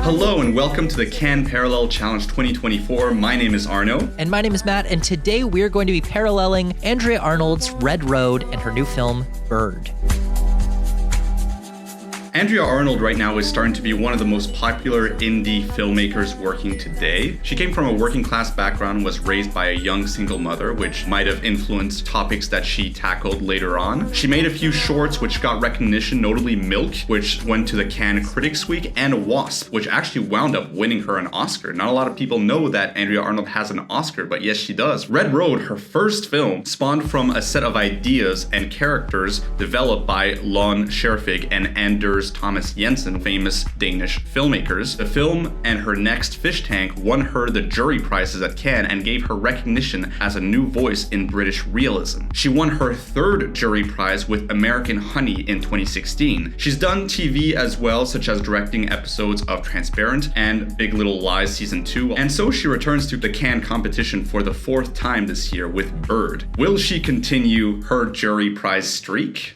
Hello and welcome to the Cannes Parallel Challenge 2024. My name is Arno. And my name is Matt, and today we're going to be paralleling Andrea Arnold's Red Road and her new film, Bird. Andrea Arnold right now is starting to be one of the most popular indie filmmakers working today. She came from a working class background and was raised by a young single mother, which might have influenced topics that she tackled later on. She made a few shorts which got recognition, notably Milk, which went to the Cannes Critics Week, and Wasp, which actually wound up winning her an Oscar. Not a lot of people know that Andrea Arnold has an Oscar, but yes, she does. Red Road, her first film, spawned from a set of ideas and characters developed by Lon Scherfig and Anders Thomas Jensen, famous Danish filmmakers. The film and her next Fish Tank won her the jury prizes at Cannes and gave her recognition as a new voice in British realism. She won her third jury prize with American Honey in 2016. She's done TV as well, such as directing episodes of Transparent and Big Little Lies Season 2, and so she returns to the Cannes competition for the fourth time this year with Bird. Will she continue her jury prize streak?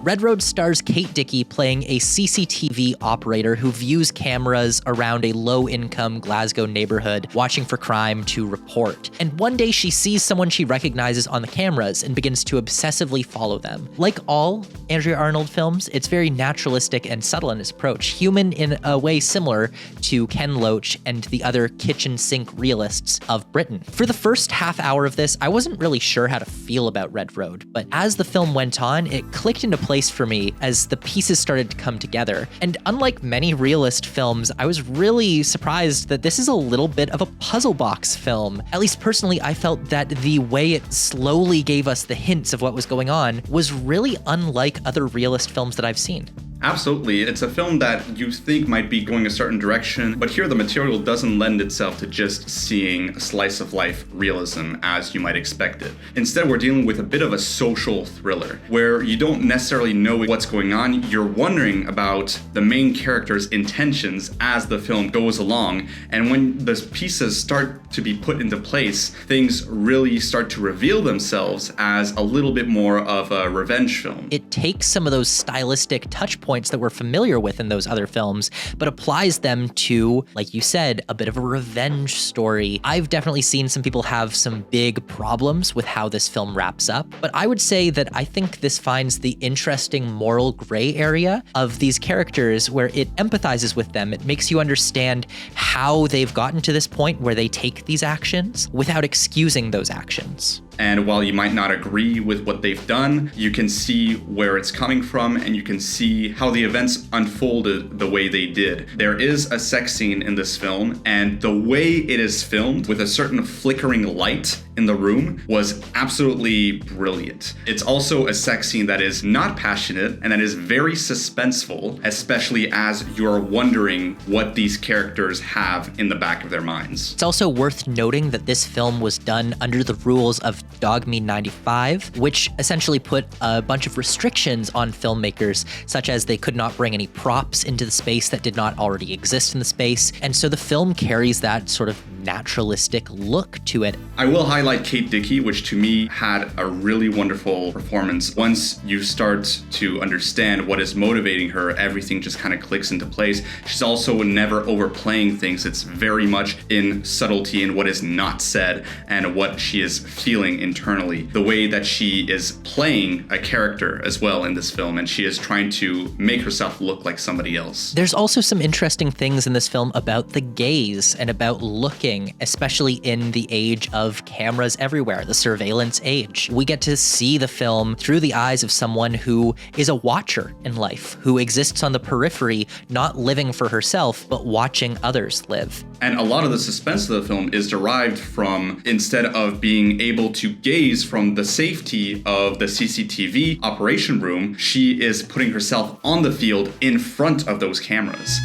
Red Road stars Kate Dickie playing a CCTV operator who views cameras around a low-income Glasgow neighborhood, watching for crime to report. And one day she sees someone she recognizes on the cameras and begins to obsessively follow them. Like all Andrea Arnold films, it's very naturalistic and subtle in its approach, human in a way similar to Ken Loach and the other kitchen sink realists of Britain. For the first half hour of this, I wasn't really sure how to feel about Red Road, but as the film went on, it clicked into place for me as the pieces started to come together. And unlike many realist films, I was really surprised that this is a little bit of a puzzle box film. At least personally, I felt that the way it slowly gave us the hints of what was going on was really unlike other realist films that I've seen. Absolutely. It's a film that you think might be going a certain direction, but here the material doesn't lend itself to just seeing a slice of life realism as you might expect it. Instead, we're dealing with a bit of a social thriller where you don't necessarily know what's going on. You're wondering about the main character's intentions as the film goes along. And when the pieces start to be put into place, things really start to reveal themselves as a little bit more of a revenge film. It takes some of those stylistic touch points that we're familiar with in those other films, but applies them to, like you said, a bit of a revenge story. I've definitely seen some people have some big problems with how this film wraps up, but I would say that I think this finds the interesting moral gray area of these characters where it empathizes with them. It makes you understand how they've gotten to this point where they take these actions without excusing those actions. And while you might not agree with what they've done, you can see where it's coming from and you can see how the events unfolded the way they did. There is a sex scene in this film, and the way it is filmed with a certain flickering light in the room was absolutely brilliant. It's also a sex scene that is not passionate and that is very suspenseful, especially as you're wondering what these characters have in the back of their minds. It's also worth noting that this film was done under the rules of Dog Me 95, which essentially put a bunch of restrictions on filmmakers, such as they could not bring any props into the space that did not already exist in the space. And so the film carries that sort of naturalistic look to it. I will highlight Kate Dickie, which to me had a really wonderful performance. Once you start to understand what is motivating her, everything just kind of clicks into place. She's also never overplaying things. It's very much in subtlety in what is not said and what she is feeling internally. The way that she is playing a character as well in this film, and she is trying to make herself look like somebody else. There's also some interesting things in this film about the gaze and about looking, especially in the age of cameras everywhere, the surveillance age. We get to see the film through the eyes of someone who is a watcher in life, who exists on the periphery, not living for herself, but watching others live. And a lot of the suspense of the film is derived from, instead of being able to gaze from the safety of the CCTV operation room, she is putting herself on the field in front of those cameras.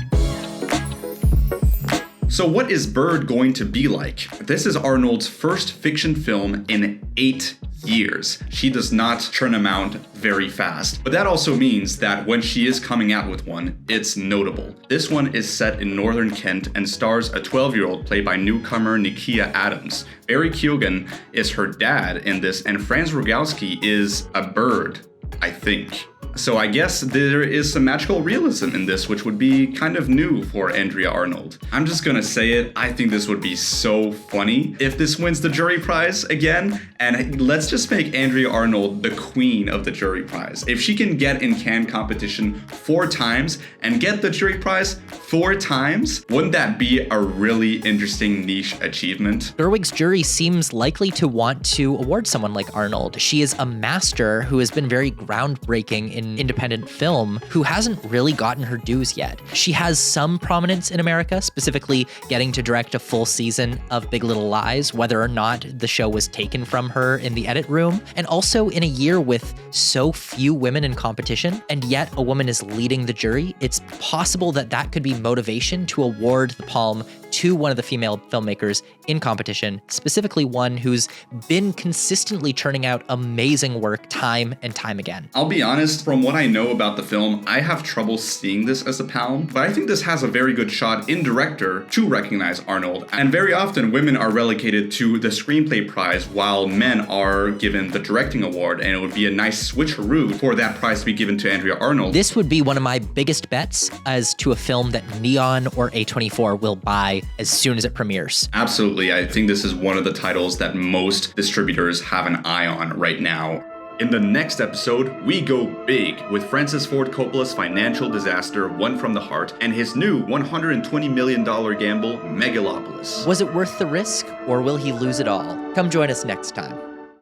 So what is Bird going to be like? This is Arnold's first fiction film in 8 years. She does not churn them out very fast. But that also means that when she is coming out with one, it's notable. This one is set in northern Kent and stars a 12-year-old played by newcomer Nikia Adams. Barry Keoghan is her dad in this, and Franz Rogowski is a bird, I think. So I guess there is some magical realism in this, which would be kind of new for Andrea Arnold. I'm just gonna say it, I think this would be so funny if this wins the jury prize again, and let's just make Andrea Arnold the queen of the jury prize. If she can get in Cannes competition 4 times and get the jury prize 4 times, wouldn't that be a really interesting niche achievement? Gerwig's jury seems likely to want to award someone like Arnold. She is a master who has been very groundbreaking in independent film, who hasn't really gotten her dues yet. She has some prominence in America, specifically getting to direct a full season of Big Little Lies, whether or not the show was taken from her in the edit room, and also in a year with so few women in competition, and yet a woman is leading the jury, it's possible that that could be motivation to award the Palme to one of the female filmmakers in competition, specifically one who's been consistently churning out amazing work time and time again. I'll be honest, from what I know about the film, I have trouble seeing this as a Palme, but I think this has a very good shot in director to recognize Arnold. And very often women are relegated to the screenplay prize while men are given the directing award, and it would be a nice switcheroo for that prize to be given to Andrea Arnold. This would be one of my biggest bets as to a film that Neon or A24 will buy as soon as it premieres. Absolutely, I think this is one of the titles that most distributors have an eye on right now. In the next episode, we go big with Francis Ford Coppola's financial disaster, One from the Heart, and his new $120 million gamble, Megalopolis. Was it worth the risk, or will he lose it all? Come join us next time.